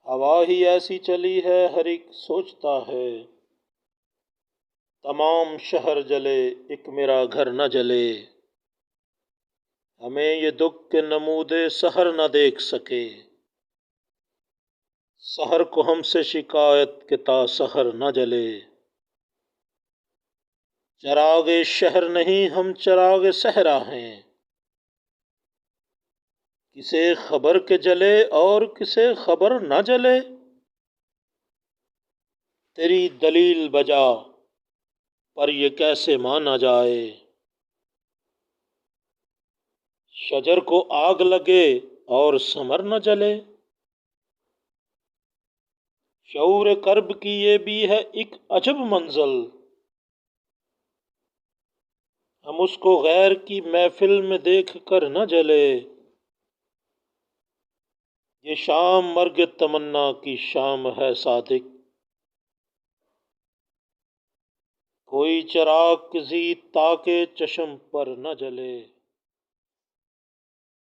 ہوا ہی ایسی چلی ہے ہر ایک سوچتا ہے، تمام شہر جلے ایک میرا گھر نہ جلے۔ ہمیں یہ دکھ کے نمود سحر نہ دیکھ سکے، سحر کو ہم سے شکایت کہ تا سحر نہ جلے۔ چراغ شہر نہیں ہم چراغ صحرا ہیں، کسے خبر کہ جلے اور کسے خبر نہ جلے۔ تیری دلیل بجا پر یہ کیسے مانا جائے، شجر کو آگ لگے اور ثمر نہ جلے۔ شعور کرب کی یہ بھی ہے ایک عجب منزل، ہم اس کو غیر کی محفل میں دیکھ کر نہ جلے۔ یہ شام مرگ تمنا کی شام ہے صادق، کوئی چراغ کسی تاکہ چشم پر نہ جلے۔